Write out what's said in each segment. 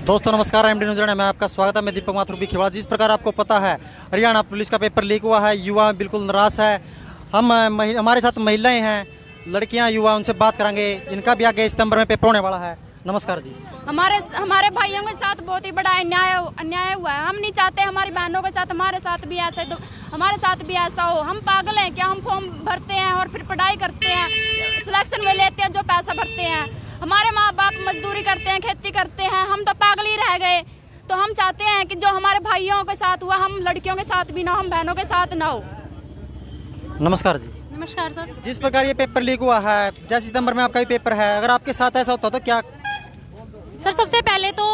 दोस्तों नमस्कार, MD news में आपका स्वागत है। मैं दीपक माथुर खेवाड़ा। जिस प्रकार आपको पता है हरियाणा पुलिस का पेपर लीक हुआ है, युवा बिल्कुल निराश है। हमारे साथ महिलाएं हैं, लड़कियां, युवा, उनसे बात करेंगे। इनका भी आगे सितंबर में पेपर होने वाला है। नमस्कार जी। हमारे भाइयों के साथ बहुत ही बड़ा अन्याय हुआ है। हम नहीं चाहते हमारी बहनों के साथ हमारे साथ भी ऐसा तो हमारे साथ भी ऐसा हो। हम पागल हैं क्या? हम फॉर्म भरते हैं और फिर पढ़ाई करते हैं, सिलेक्शन में लेते हैं, जो पैसा भरते हैं। हमारे माँ बाप मजदूरी करते हैं, खेती करते हैं, हम तो पागल ही रह गए। तो हम चाहते हैं कि जो हमारे भाइयों के साथ हुआ, हम लड़कियों के साथ भी ना, हम बहनों के साथ ना हो। नमस्कार जी। नमस्कार सर। जिस प्रकार ये पेपर लीक हुआ है, जैसे सितंबर में आपका भी पेपर है, अगर आपके साथ ऐसा होता तो क्या? सर सबसे पहले तो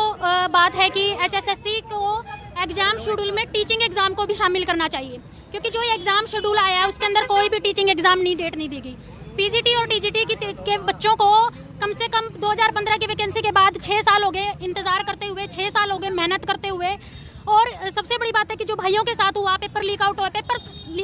बात है कि एचएसएससी को एग्ज़ाम शेड्यूल में टीचिंग एग्ज़ाम को भी शामिल करना चाहिए, क्योंकि जो एग्ज़ाम शेड्यूल आया है उसके अंदर कोई भी टीचिंग एग्ज़ाम डेट नहीं दी गई। पीजीटी और टीजीटी के बच्चों को कम से कम 2015 की वैकेंसी के बाद 6 साल हो गए इंतज़ार करते हुए, 6 साल हो गए मेहनत करते हुए। और सबसे बड़ी बात है कि जो भाइयों के साथ हुआ, पेपर लीक आउट हुआ, पेपर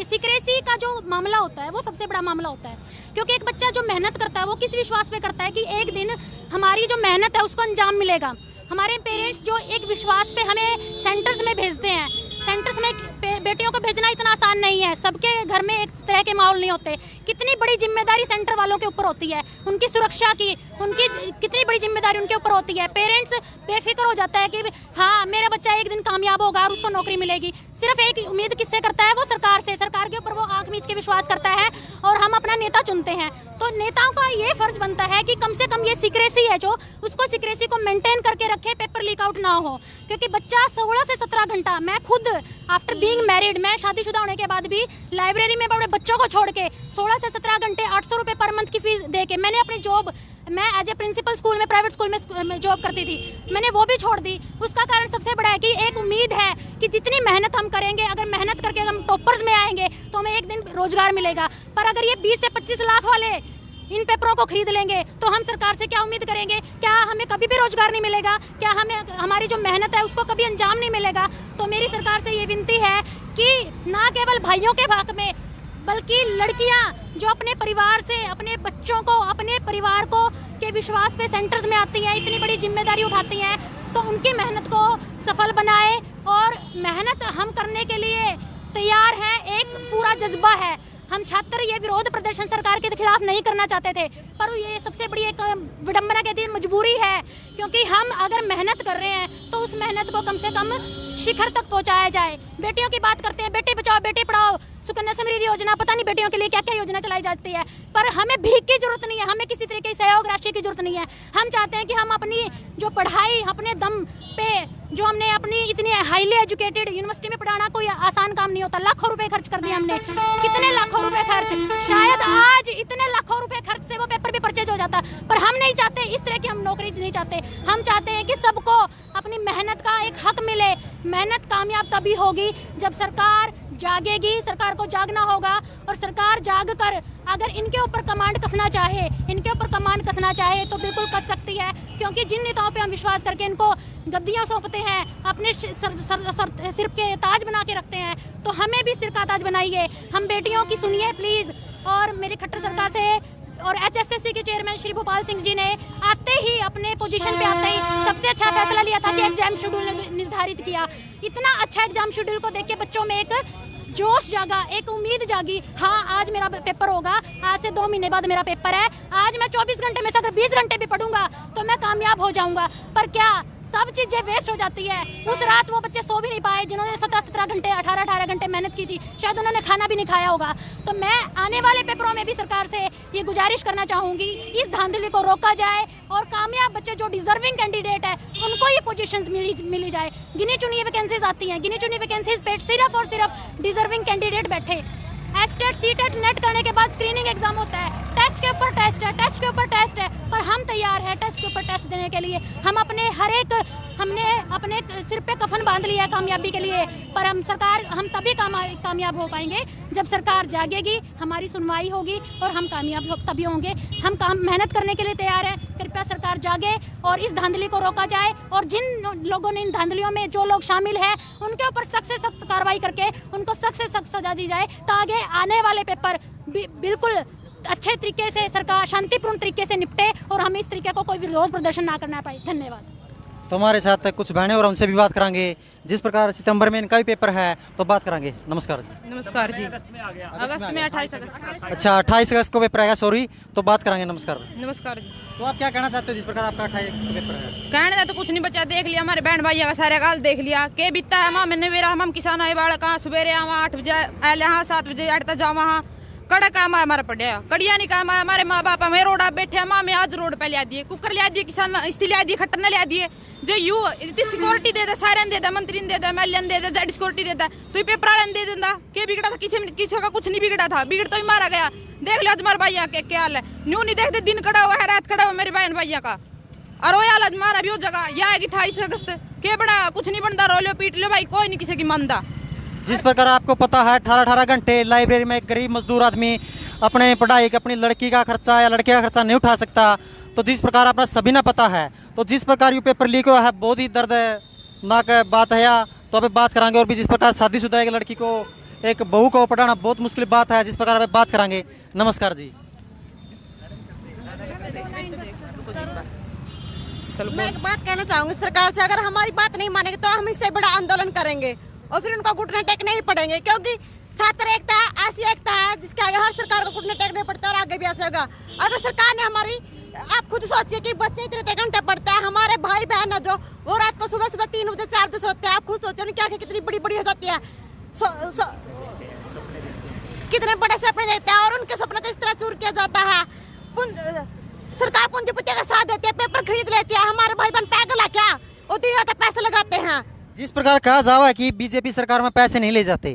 सीक्रेसी का जो मामला होता है वो सबसे बड़ा मामला होता है। क्योंकि एक बच्चा जो मेहनत करता है वो किस विश्वास पे करता है कि एक दिन हमारी जो मेहनत है उसको अंजाम मिलेगा। हमारे पेरेंट्स जो एक विश्वास पे हमें सेंटर्स में भेजते हैं, सेंटर्स में बेटियों को भेजना इतना आसान नहीं है। सबके घर में एक तरह के माहौल नहीं होते। कितनी बड़ी जिम्मेदारी सेंटर वालों के ऊपर होती है, उनकी सुरक्षा की, उनकी कितनी बड़ी जिम्मेदारी उनके ऊपर होती है। पेरेंट्स बेफिक्र हो जाता है कि हाँ मेरा बच्चा एक दिन कामयाब होगा और उसको नौकरी मिलेगी। सिर्फ एक उम्मीद किससे करता है? वो सरकार से। सरकार के ऊपर वो आंख मीच के विश्वास करता है और हम अपना नेता चुनते हैं। तो नेताओं का ये फर्ज बनता है कि कम से कम ये सीक्रेसी है जो उसको सीक्रेसी को मेंटेन करके रखे, पेपर लीक आउट ना हो। क्योंकि बच्चा 16 से 17 घंटा, मैं खुद आफ्टर बीइंग मैरिड, मैं शादीशुदा होने के बाद भी लाइब्रेरी में अपने बच्चों को छोड़ के 16 से 17 घंटे 800 रुपये पर मंथ की फीस दे के मैंने अपनी जॉब, मैं एज ए प्रिंसिपल स्कूल में, प्राइवेट स्कूल में जॉब करती थी, मैंने वो भी छोड़ दी। उसका कारण सबसे बड़ा है कि एक उम्मीद है कि जितनी मेहनत हम करेंगे, अगर मेहनत करके हम टॉपर्स में आएंगे तो हमें एक दिन रोजगार मिलेगा। पर अगर ये 20 से 25 लाख वाले इन पेपरों को खरीद लेंगे तो हम सरकार से क्या उम्मीद करेंगे? क्या हमें कभी भी रोजगार नहीं मिलेगा? क्या हमें हमारी जो मेहनत है उसको कभी अंजाम नहीं मिलेगा? तो मेरी सरकार से ये विनती है कि ना केवल भाइयों के हक में, बल्कि लड़कियां जो अपने परिवार से, अपने बच्चों को, अपने परिवार को के विश्वास पे सेंटर्स में आती हैं, इतनी बड़ी जिम्मेदारी उठाती हैं, तो उनकी मेहनत को सफल बनाए। और मेहनत हम करने के लिए तैयार हैं, एक पूरा जज्बा है। हम छात्र ये विरोध प्रदर्शन सरकार के खिलाफ नहीं करना चाहते थे, पर ये सबसे बड़ी एक विडंबना के दिन मजबूरी है। क्योंकि हम अगर मेहनत कर रहे हैं तो उस मेहनत को कम से कम शिखर तक पहुंचाया जाए। बेटियों की बात करते हैं, बेटी बचाओ बेटी पढ़ाओ, सुकन्या समृद्धि योजना, पता नहीं बेटियों के लिए क्या क्या योजना चलाई जाती है। पर हमें भीख की जरूरत नहीं है, हमें किसी तरह की सहयोग राशि की जरूरत नहीं है। हम चाहते हैं कि हम अपनी जो पढ़ाई, अपने दम पे जो हमने अपनी इतनी हाईली एजुकेटेड यूनिवर्सिटी में पढ़ाना कोई आसान काम नहीं होता। लाखों रुपए खर्च कर दिए हमने, कितने लाखों रुपए खर्च, शायद आज इतने लाखों रुपए खर्च से वो पेपर भी परचेज हो जाता। पर हम नहीं चाहते इस तरह की, हम नौकरी नहीं चाहते। हम चाहते हैं कि सबको अपनी मेहनत का एक हक मिले। मेहनत कामयाब तभी होगी जब सरकार जागेगी, सरकार को जागना होगा। और सरकार जाग कर अगर इनके ऊपर कमांड कसना चाहे, इनके ऊपर कमांड कसना चाहे तो बिल्कुल कस सकती है। क्योंकि जिन नेताओं पे हम विश्वास करके इनको गद्दियां सौंपते हैं, अपने सिर के ताज बना के रखते हैं, तो हमें भी सिर का ताज बनाइए। हम बेटियों की सुनिए प्लीज़। और मेरी खट्टर सरकार से और एचएसएससी के चेयरमैन श्री भोपाल सिंह जी ने आते ही, अपने पोजीशन पे आते ही सबसे अच्छा फैसला लिया था कि एग्जाम शेड्यूल निर्धारित किया। इतना अच्छा एग्जाम शेड्यूल को देख के बच्चों में एक जोश जागा, एक उम्मीद जागी। हाँ आज मेरा पेपर होगा, आज से 2 महीने बाद मेरा पेपर है, आज मैं 24 घंटे में से अगर 20 घंटे भी पढ़ूंगा तो मैं कामयाब हो जाऊंगा। पर क्या सब चीज़ें वेस्ट हो जाती है? उस रात वो बच्चे सो भी नहीं पाए जिन्होंने 17-17 घंटे, 18-18 घंटे मेहनत की थी, शायद उन्होंने खाना भी नहीं खाया होगा। तो मैं आने वाले पेपरों में भी सरकार से ये गुजारिश करना चाहूँगी, इस धांधली को रोका जाए और कामयाब बच्चे जो डिजर्विंग कैंडिडेट है उनको ये पोजीशंस मिली जाए। गिनी चुनी वैकेंसीज आती हैं, गिनी चुनी वैकेंसीज पे सिर्फ और सिर्फ डिजर्विंग कैंडिडेट बैठे। एचटेट, सीटेट, नेट करने के बाद स्क्रीनिंग एग्जाम होता है, टेस्ट के ऊपर टेस्ट है, टेस्ट के ऊपर टेस्ट है। पर हम तैयार हैं टेस्ट के ऊपर टेस्ट देने के लिए। हम अपने हमने अपने सिर पे कफन बांध लिया है कामयाबी के लिए। पर हम तभी कामयाब हो पाएंगे जब सरकार जागेगी, हमारी सुनवाई होगी और हम कामयाब तभी होंगे। हम मेहनत करने के लिए तैयार हैं। कृपया सरकार जागे और इस धांधली को रोका जाए। और जिन लोगों ने इन धांधलियों में जो लोग शामिल हैं उनके ऊपर सख्त से सख्त कार्रवाई करके उनको सख्त से सख्त सजा दी जाए, ताकि आने वाले पेपर बिल्कुल अच्छे तरीके से, सरकार शांतिपूर्ण तरीके से निपटे और हम इस तरीके को कोई विरोध प्रदर्शन ना करना पाए। धन्यवाद। तो हमारे साथ कुछ बहनें और उनसे भी बात करांगे। जिस प्रकार सितंबर में इनका भी पेपर है तो बात करांगे। नमस्कार जी। नमस्कार जी। अगस्त में 28 अगस्त। अच्छा 28 अगस्त को पेपर आएगा, सॉरी, तो बात करांगे। नमस्कार। नमस्कार जी। तो आप क्या कहना चाहते हो जिस प्रकार आपका 28 अगस्त को पेपर है? कहने का तो कुछ नहीं बचा, देख लिया हमारे बहन भाइयों का सारा काल देख लिया के बीतता है। माँ मैंने मेरा हम किसान आए बाड़ कहाँ सवेरे आवा 8 बजे आए यहाँ 7 बजे अड़ता जाओ वहाँ कड़ा काम है हमारा पड़िया कड़िया नहीं काम है। हमारे माँ बाप हमें रोड बैठे माँ में आज रोड पे लिया दिए कुकर लिया दिए किसान स्थिति लिया दिए खट्टन लिया दिए जो यू इतनी सिक्योरिटी दे दे सारे दे दे मंत्री ने दे दे एमएलए ने दे दे जेड सिक्योरिटी देता तो ये पेपर वाले ने दे देता के बिगड़ा था किसी का कुछ नहीं बिगड़ा था बिगड़ तो ही मारा गया। देख लो आज हमारे भैया के क्या हाल है न्यू नहीं देखते दिन खड़ा हुआ है रात खड़ा हुआ मेरे बहन भैया का और वो हाल हमारा भी वो जगह यह है कि 28 अगस्त के बना कुछ नहीं बनता रो लो पीट लो भाई कोई नहीं किसी की मानता। जिस प्रकार आपको पता है 18-18 घंटे लाइब्रेरी में एक गरीब मजदूर आदमी अपने पढ़ाई का अपनी लड़की का खर्चा या लड़के का खर्चा नहीं उठा सकता। तो जिस प्रकार अपना सभी ना पता है तो जिस प्रकार ये पेपर लीक हुआ है बहुत ही दर्दनाक बात है। या तो अभी बात करांगे और भी जिस प्रकार शादीशुदा एक लड़की को एक बहू को पढ़ाना बहुत मुश्किल बात है जिस प्रकार अभी बात करांगे। नमस्कार जी। मैं एक बात कहना चाहूंगी सरकार से, अगर हमारी बात नहीं मानेंगे तो हम इससे बड़ा आंदोलन करेंगे और फिर उनको घुटने टेकने ही पड़ेंगे क्योंकि छात्र एकता है ऐसी एकता है जिसके आगे हर सरकार को घुटने टेकने पड़ता है और आगे भी ऐसे होगा। अगर सरकार ने हमारी आप खुद सोचिए कि बच्चे इतने घंटे पढ़ते हैं हमारे भाई बहन है जो वो रात को सुबह 3 बजे 4 बजे सोते हैं। आप खुद सोचो उनकी आंखें कितनी बड़ी बड़ी हो जाती है कितने बड़े सपने देखते हैं और उनके सपनों को इस तरह चूर किया जाता है। सरकार पूंजीपति का साथ देती है पेपर खरीद लेती है। हमारे भाई बहन पागल है क्या वो दिन रात पैसे लगाते हैं। जिस प्रकार कहा जावा है कि बीजेपी सरकार में पैसे नहीं ले जाते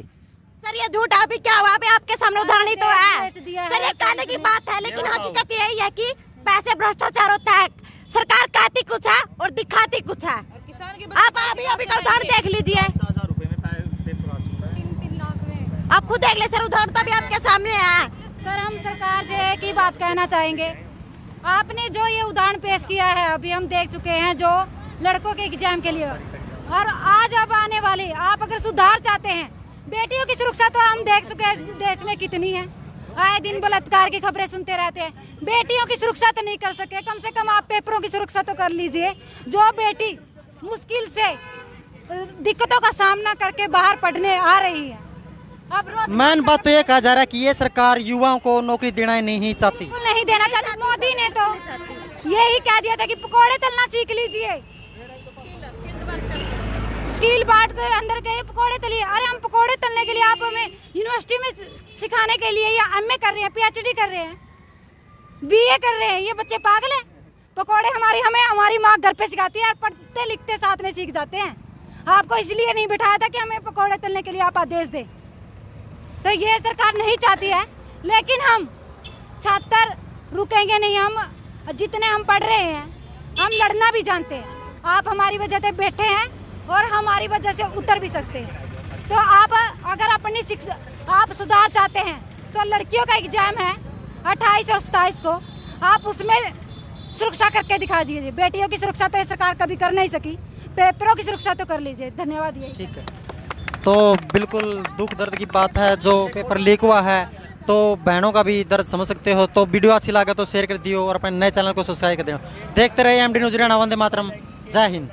सर ये झूठ अभी क्या हुआ अभी आपके सामने उदाहरण ही तो है सर ये कहने की बात है लेकिन हकीकत यही है कि पैसे भ्रष्टाचार होता है। सरकार कहती कुछ है और दिखाती कुछ है। आप अभी का उदाहरण देख लीजिए आप खुद देख ले सर उदाहरण तो अभी आपके सामने है। सर हम सरकार से एक ही बात कहना चाहेंगे आपने जो ये उदाहरण पेश किया है अभी हम देख चुके हैं जो लड़कों के एग्जाम के लिए और आज अब आने वाले आप अगर सुधार चाहते हैं बेटियों की सुरक्षा तो हम देख चुके हैं देश में कितनी है। आए दिन बलात्कार की खबरें सुनते रहते हैं बेटियों की सुरक्षा तो नहीं कर सके कम से कम आप पेपरों की सुरक्षा तो कर लीजिए। जो बेटी मुश्किल से दिक्कतों का सामना करके बाहर पढ़ने आ रही है अब मैन बात तो ये कहा जा रहा है कि ये सरकार युवाओं को नौकरी देना नहीं चाहती नहीं देना चाहती। मोदी ने तो यही कह दिया था कि पकौड़े तलना सीख लीजिए स्किल बांट के अंदर के पकौड़े तलिए। अरे हम पकौड़े तलने के लिए आप हमें यूनिवर्सिटी में सिखाने के लिए या एमए कर रहे हैं पीएचडी कर रहे हैं बीए कर रहे हैं ये बच्चे पागल हैं। पकौड़े हमारी माँ घर पे सिखाती है और पढ़ते लिखते साथ में सीख जाते हैं। आपको इसलिए नहीं बिठाया था कि हमें पकौड़े तलने के लिए आप आदेश दें। तो ये सरकार नहीं चाहती है लेकिन हम छात्र रुकेंगे नहीं। हम जितने हम पढ़ रहे हैं हम लड़ना भी जानते हैं। आप हमारी वजह से बैठे हैं और हमारी वजह से उतर भी सकते हैं। तो आप अगर अपनी शिक्षा आप सुधार चाहते हैं तो लड़कियों का एग्जाम है 28 और 27 को आप उसमें सुरक्षा करके दिखा दीजिए। बेटियों की सुरक्षा तो ये सरकार कभी कर नहीं सकी पेपरों की सुरक्षा तो कर लीजिए। धन्यवाद। ये ठीक है तो बिल्कुल दुख दर्द की बात है जो पेपर लीक हुआ है तो बहनों का भी दर्द समझ सकते हो। तो वीडियो अच्छी लगे तो शेयर कर दियो और अपने नए चैनल को सब्सक्राइब कर दियो। देखते रहिए एमडी न्यूज़ हरियाणा। वंदे मातरम। जय हिंद।